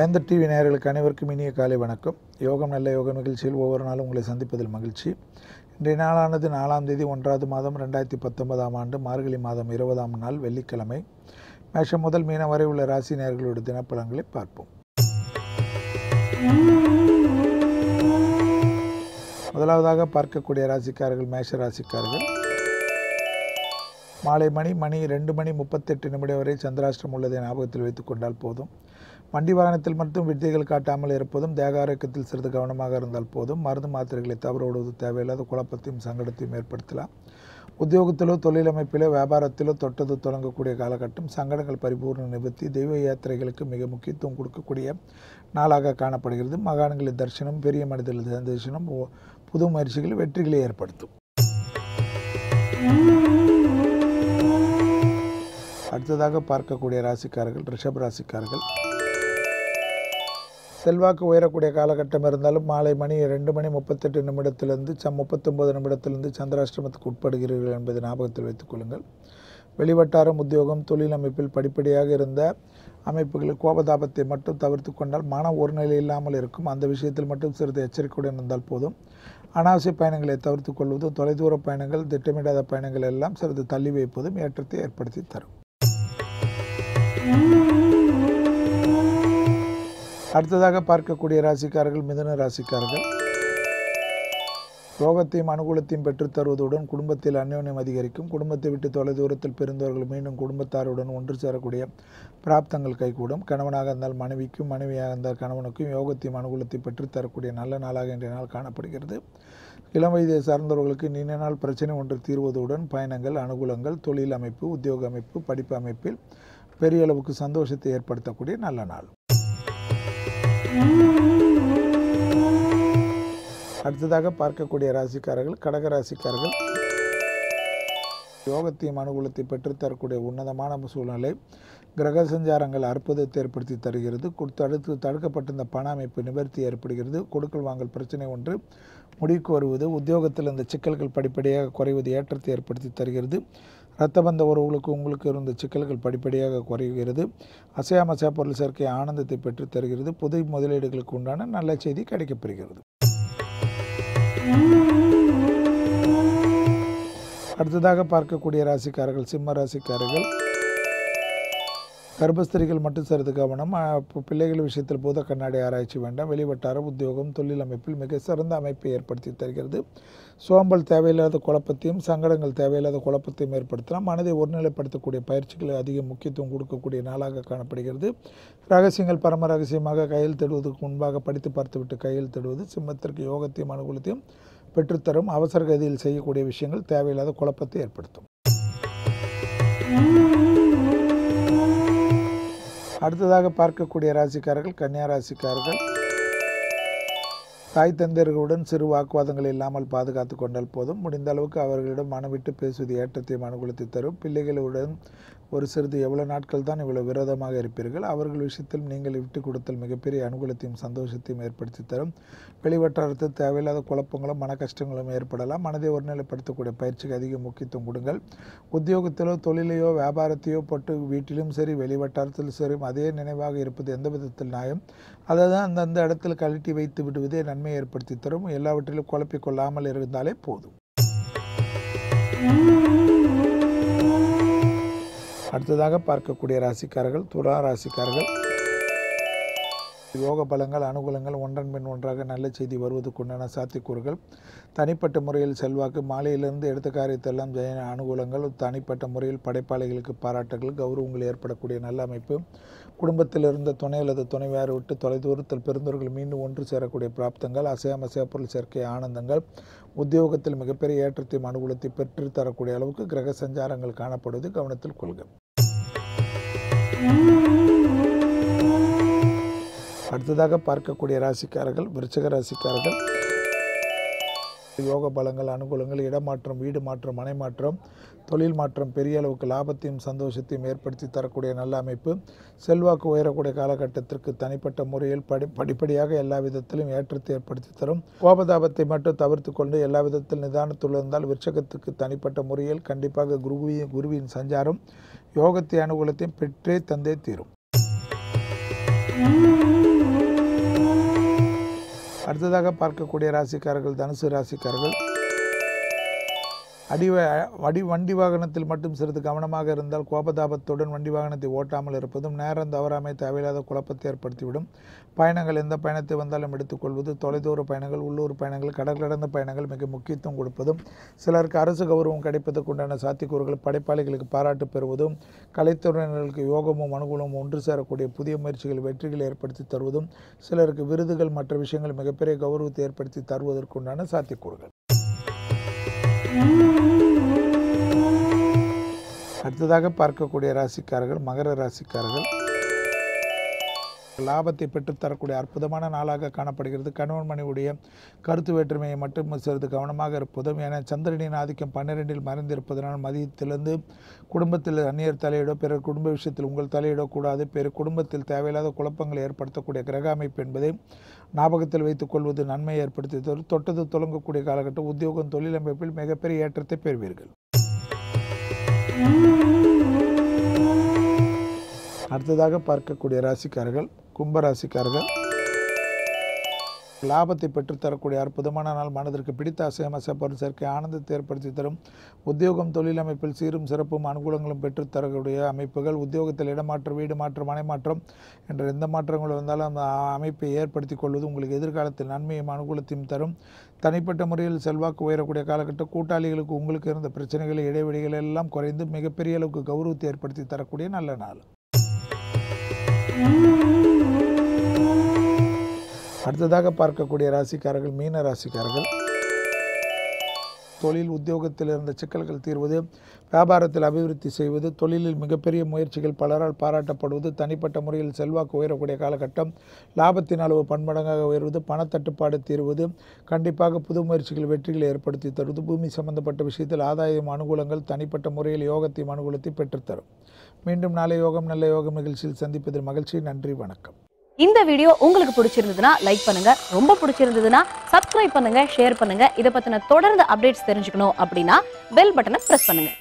வேந்தர் டிவி நேயர்களுக்கு அனைவருக்கும் இனிய காலை வணக்கம். யோகம் நல்ல யோக நிகழ்ச்சியில் ஒவ்வொரு நாளும் உங்களை சந்திப்பதில் மகிழ்ச்சி. இன்றைய நாளானது 4ஆம் தேதி 1வது மாதம் 2019ஆம் ஆண்டு மார்கழி மாதம் 20ஆம் நாள் வெள்ளிக்கிழமை. மேஷம் முதல் மீனம் வரை உள்ள ராசி நேயர்களுடைய தினப்பலன்களை பார்ப்போம். முதலாவதாக பார்க்கக்கூடிய ராசிக்காரர்கள் மேஷ ராசிக்காரர்கள். மாலை மணி 2:38 வரை சந்திராஷ்டிரம் உள்ளதை ஞாபகத்தில் வைத்துக் கொண்டால் போதும். வண்டி வாகனத்தில் மட்டும் வித்தைகள் காட்டாமல் இருப்பதும், தேக ஆரோக்கியத்தில் சிறிது கவனமாக இருந்தால் போதும். மருந்து மாத்திரைகளை தவற விடுவது தேவையில்லாத குழப்பத்தையும் சங்கடத்தையும் ஏற்படுத்தலாம். உத்தியோகத்திலோ தொழில் அமைப்பிலோ வியாபாரத்திலோ தொட்டது தொடங்கக்கூடிய காலகட்டம். சங்கடங்கள் பரிபூர்ண நிவர்த்தி. தெய்வ யாத்திரைகளுக்கு மிக முக்கியத்துவம் கொடுக்கக்கூடிய நாளாக காணப்படுகிறது. மகான்களின் தரிசனம், பெரிய மனிதர்களின் தரிசனம் புது முயற்சிகள் வெற்றிகளை ஏற்படுத்தும். அடுத்ததாக பார்க்கக்கூடிய ராசிக்காரர்கள் ரிஷப ராசிக்காரர்கள். செல்வாக்கு உயரக்கூடிய காலகட்டம் இருந்தாலும் மாலை 2:38 39 சந்திராஷ்டிரமத்துக்கு உட்படுகிறீர்கள் என்பதை ஞாபகத்தில் வைத்துக் கொள்ளுங்கள். வெளிவட்டாரம், உத்தியோகம், தொழில் அமைப்பில் படிப்படியாக இருந்த அமைப்புகளில் கோபதாபத்தை மட்டும் தவிர்த்து கொண்டால் மன ஒரு நிலை இல்லாமல் இருக்கும். அந்த விஷயத்தில் மட்டும் சிறிது எச்சரிக்கையுடன் இருந்தால் போதும். அனாவசிய பயணங்களை தவிர்த்து கொள்வதும், தொலைதூர பயணங்கள், திட்டமிடாத பயணங்கள் எல்லாம் சிறிது தள்ளி வைப்பதும் ஏற்றத்தை ஏற்படுத்தி தரும். அடுத்ததாக பார்க்கக்கூடிய ராசிக்காரர்கள் மிதுன ராசிக்காரர்கள். யோகத்தையும் அனுகூலத்தையும் பெற்றுத் தருவதுடன் குடும்பத்தில் அந்யோன்யம் அதிகரிக்கும். குடும்பத்தை விட்டு தொலைதூரத்தில் பிரிந்தவர்கள் மீண்டும் குடும்பத்தாருடன் ஒன்று சேரக்கூடிய பிராப்தங்கள் கைகூடும். கணவனாக இருந்தால் மனைவிக்கும், மனைவியாக இருந்தால் கணவனுக்கும் யோகத்தையும் அனுகூலத்தையும் பெற்றுத் தரக்கூடிய நல்ல நாளாக இன்றைய நாள் காணப்படுகிறது. இளம் வயதை சார்ந்தவர்களுக்கு நீண்ட நாள் பிரச்சனை ஒன்று தீர்வதுடன் பயணங்கள், அனுகூலங்கள், தொழில் அமைப்பு, உத்தியோக அமைப்பு, படிப்பு அமைப்பில் பெரிய அளவுக்கு சந்தோஷத்தை ஏற்படுத்தக்கூடிய நல்ல நாள். அடுத்ததாக பார்க்கக்கூடிய ராசிக்காரர்கள் கடக ராசிக்காரர்கள். யோகத்தையும் அனுகூலத்தை பெற்றுத்தரக்கூடிய உன்னதமான சூழ்நிலை. கிரக சஞ்சாரங்கள் அற்புதத்தை ஏற்படுத்தி தருகிறது. அடுத்து தடுக்கப்பட்டிருந்த பண அமைப்பு நிவர்த்தி ஏற்படுகிறது. கொடுக்கல் வாங்கல் பிரச்சனை ஒன்று முடிவுக்கு வருவது, உத்தியோகத்தில் இந்த சிக்கல்கள் படிப்படியாக குறைவது ஏற்றத்தை ஏற்படுத்தி தருகிறது. இரத்தபந்த உறவுகளுக்கு உங்களுக்கு இருந்த சிக்கல்கள் படிப்படியாக குறைகிறது. அசையாமசையா பொருள் சேர்க்கை ஆனந்தத்தை பெற்றுத் தருகிறது. புது முதலீடுகளுக்கு உண்டான நல்ல செய்தி கிடைக்கப்பெறுகிறது. அடுத்ததாக பார்க்கக்கூடிய ராசிக்காரர்கள் சிம்ம ராசிக்காரர்கள். கர்ப்பஸ்திரிகள் மட்டும் சிறிது கவனம். பிள்ளைகள் விஷயத்தில் பூத கண்ணாடி ஆராய்ச்சி வேண்டாம். வெளிவட்டார, உத்தியோகம், தொழில் அமைப்பில் மிக சிறந்த அமைப்பை ஏற்படுத்தி தருகிறது. சோம்பல் தேவையில்லாத குழப்பத்தையும், சங்கடங்கள் தேவையில்லாத குழப்பத்தையும் ஏற்படுத்தலாம். மனதை ஒருநிலைப்படுத்தக்கூடிய பயிற்சிகளை அதிக முக்கியத்துவம் கொடுக்கக்கூடிய நாளாக காணப்படுகிறது. ரகசியங்கள் பரம ரகசியமாக கையெழுத்திடுவதற்கு முன்பாக படித்து பார்த்துவிட்டு கையெழுத்திடுவது சிம்மத்திற்கு யோகத்தையும் அனுகூலத்தையும் பெற்றுத்தரும். அவசர கதியில் செய்யக்கூடிய விஷயங்கள் தேவையில்லாத குழப்பத்தை ஏற்படுத்தும். அடுத்ததாக பார்க்கக்கூடிய ராசிக்காரர்கள் கன்னியா ராசிக்காரர்கள். தாய் தந்தையர்களுடன் சிறு வாக்குவாதங்கள் இல்லாமல் பாதுகாத்து கொண்டால் போதும். முடிந்த அளவுக்கு அவர்களிடம் மனவிட்டு பேசுவது ஏற்றத்தையும் அனுகூலத்தை தரும். பிள்ளைகளுடன் ஒரு சிறிது எவ்வளவு நாட்கள் தான் இவ்வளவு விரோதமாக இருப்பீர்கள். அவர்கள் விஷயத்தில் நீங்கள் விட்டு கொடுத்தல் மிகப்பெரிய அனுகூலத்தையும் சந்தோஷத்தையும் ஏற்படுத்தி தரும். வெளிவட்டாரத்தில் தேவையில்லாத குழப்பங்களும் மன கஷ்டங்களும் ஏற்படலாம். மனதை ஒருநிலைப்படுத்தக்கூடிய பயிற்சிக்கு அதிக முக்கியத்துவம் கொடுங்கள். உத்தியோகத்திலோ தொழிலையோ வியாபாரத்தையோ போட்டு வீட்டிலும் சரி வெளிவட்டாரத்திலும் சரி அதே நினைவாக இருப்பது எந்த விதத்தில் நியாயம். அதை தான் அந்தந்த இடத்தில் கழட்டி வைத்து விடுவதே நன்மையை ஏற்படுத்தி தரும். எல்லாவற்றிலும் குழப்பிக்கொள்ளாமல் இருந்தாலே போதும். அடுத்ததாக பார்க்கக்கூடிய ராசிக்காரர்கள் துலா ராசிக்காரர்கள். யோக பலங்கள், அனுகூலங்கள் ஒன்றன் பின் ஒன்றாக நல்ல செய்தி வருவதற்குண்டான சாத்தியக்கூறுகள். தனிப்பட்ட முறையில் செல்வாக்கு. மாலையிலிருந்து எடுத்த காரியத்தெல்லாம் ஜெய அனுகூலங்கள். தனிப்பட்ட முறையில் படைப்பாளிகளுக்கு பாராட்டுகள், கௌரவங்கள் ஏற்படக்கூடிய நல்ல அமைப்பு. குடும்பத்தில் இருந்த துணை அல்லது துணைவியாரை விட்டு தொலைதூரத்தில் பிறந்தவர்கள் மீண்டும் ஒன்று சேரக்கூடிய பிராப்தங்கள். அசையாமசையா பொருள் சேர்க்கை ஆனந்தங்கள். உத்தியோகத்தில் மிகப்பெரிய ஏற்றத்தையும் அனுகூலத்தை பெற்று தரக்கூடிய அளவுக்கு கிரக சஞ்சாரங்கள் காணப்படுவது கவனத்தில் கொள்க. அடுத்ததாக பார்க்கக்கூடிய ராசிக்காரர்கள் விருச்சிக ராசிக்காரர்கள். யோக பலங்கள், அனுகூலங்கள், இடமாற்றம், வீடு மாற்றம், மனை மாற்றம், தொழில் மாற்றம், பெரிய அளவுக்கு லாபத்தையும் சந்தோஷத்தையும் ஏற்படுத்தி தரக்கூடிய நல்ல அமைப்பு. செல்வாக்கு உயரக்கூடிய காலகட்டத்திற்கு தனிப்பட்ட முறையில் படிப்படியாக எல்லா விதத்திலும் ஏற்றத்தை ஏற்படுத்தி தரும். கோபதாபத்தை மட்டும் தவிர்த்து கொண்டு எல்லா விதத்தில் நிதானத்துள் இருந்தால் விருச்சகத்துக்கு தனிப்பட்ட முறையில் கண்டிப்பாக குருவின் சஞ்சாரம் யோகத்தை அனுகூலத்தையும் பெற்றே தந்தே தீரும். அடுத்ததாக பார்க்கக்கூடிய ராசிக்காரர்கள் தனுசு ராசிக்காரர்கள். வண்டி வாகனத்தில் மட்டும் சிறிது கவனமாக இருந்தால் கோபதாபத்துடன் வண்டி வாகனத்தை ஓட்டாமல் இருப்பதும் நேரம் தவறாமை தேவையில்லாத குழப்பத்தை ஏற்படுத்திவிடும். பயணங்கள் எந்த பயணத்தை வந்தாலும் எடுத்துக்கொள்வது, தொலைதூர பயணங்கள், உள்ளூர் பயணங்கள், கடல் கடந்த பயணங்கள் மிக முக்கியத்துவம் கொடுப்பதும், சிலருக்கு அரசு கௌரவம் கிடைப்பதற்கு உண்டான சாத்தியக்கூறுகள், படைப்பாளிகளுக்கு பாராட்டு பெறுவதும், கலைத்துறையினர்களுக்கு யோகமும் அனுகூலமும் ஒன்று சேரக்கூடிய புதிய முயற்சிகள் வெற்றிகளை ஏற்படுத்தி தருவதும், சிலருக்கு விருதுகள் மற்ற விஷயங்கள் மிகப்பெரிய கௌரவத்தை ஏற்படுத்தி தருவதற்கு உண்டான சாத்தியக்கூறுகள். அடுத்ததாக பார்க்கக்கூடிய ராசிக்காரர்கள் மகர ராசிக்காரர்கள். லாபத்தை பெற்றுத்தரக்கூடிய அற்புதமான நாளாக காணப்படுகிறது. கணவன் மனைவியுடைய கருத்து வேற்றுமையை மட்டும் சிறிது கவனமாக இருப்பதும், என சந்திரனின் ஆதிக்கம் 12இல் மறைந்திருப்பதனால் மதியத்திலிருந்து குடும்பத்தில் அந்நியர் தலையிடோ பிறர் குடும்ப விஷயத்தில் உங்கள் தலையிடோ கூடாது. பிற குடும்பத்தில் தேவையில்லாத குழப்பங்களை ஏற்படுத்தக்கூடிய கிரக அமைப்பு என்பதை ஞாபகத்தில் வைத்துக் கொள்வது நன்மை ஏற்படுத்தி தரும். தொட்டது தொடங்கக்கூடிய காலகட்டம். உத்தியோகம் தொழில் அமைப்பில் மிகப்பெரிய ஏற்றத்தை பெறுவீர்கள். அடுத்ததாக பார்க்கக்கூடிய ராசிக்காரர்கள் கும்பராசிக்காரர்கள். லாபத்தை பெற்றுத்தரக்கூடிய அற்புதமான நாள். மனதிற்கு பிடித்த அசையமச பொருள் சேர்க்கை ஆனந்தத்தை ஏற்படுத்தி தரும். உத்தியோகம் தொழில் அமைப்பில் சீரும் சிறப்பும் அனுகூலங்களும் பெற்றுத்தரக்கூடிய அமைப்புகள். உத்தியோகத்தில் இடமாற்றம், வீடு மாற்றம், மனை மாற்றம் என்ற எந்த மாற்றங்கள் வந்தாலும் அந்த அமைப்பை ஏற்படுத்தி கொள்வது உங்களுக்கு எதிர்காலத்தில் நன்மையும் அனுகூலத்தையும் தரும். தனிப்பட்ட முறையில் செல்வாக்கு உயரக்கூடிய காலகட்டம். கூட்டாளிகளுக்கு உங்களுக்கு இருந்த பிரச்சனைகள், இடைவெளிகள் எல்லாம் குறைந்து மிகப்பெரிய அளவுக்கு கௌரவத்தை ஏற்படுத்தி தரக்கூடிய நல்ல நாள். அடுத்ததாக பார்க்கக்கூடிய ராசிக்காரர்கள் மீன ராசிக்காரர்கள். தொழில் உத்தியோகத்தில் இருந்த சிக்கல்கள் தீர்வது, வியாபாரத்தில் அபிவிருத்தி செய்வது, தொழிலில் மிகப்பெரிய முயற்சிகள் பலரால் பாராட்டப்படுவது, தனிப்பட்ட முறையில் செல்வாக்கு உயரக்கூடிய காலகட்டம். லாபத்தின் அளவு பன்மடங்காக உயர்வது, பணத்தட்டுப்பாடு தீர்வது, கண்டிப்பாக புது முயற்சிகள் வெற்றிகளை ஏற்படுத்தி தருவது, பூமி சம்பந்தப்பட்ட விஷயத்தில் ஆதாயம் அனுகூலங்கள், தனிப்பட்ட முறையில் யோகத்தையும் அனுகூலத்தை பெற்றுத்தரும். மீண்டும் நாளை யோகம் நல்ல யோகம் நிகழ்ச்சியில் சந்திப்பதில் மகிழ்ச்சி. நன்றி, வணக்கம். இந்த வீடியோ உங்களுக்கு பிடிச்சிருந்ததுன்னா லைக் பண்ணுங்க, ரொம்ப பிடிச்சிருந்ததுன்னா சப்ஸ்கிரைப் பண்ணுங்க, ஷேர் பண்ணுங்க. இதை பத்தின தொடர்ந்து அப்டேட்ஸ் தெரிஞ்சுக்கணும் அப்படின்னா பெல் பட்டனை பிரஸ் பண்ணுங்க.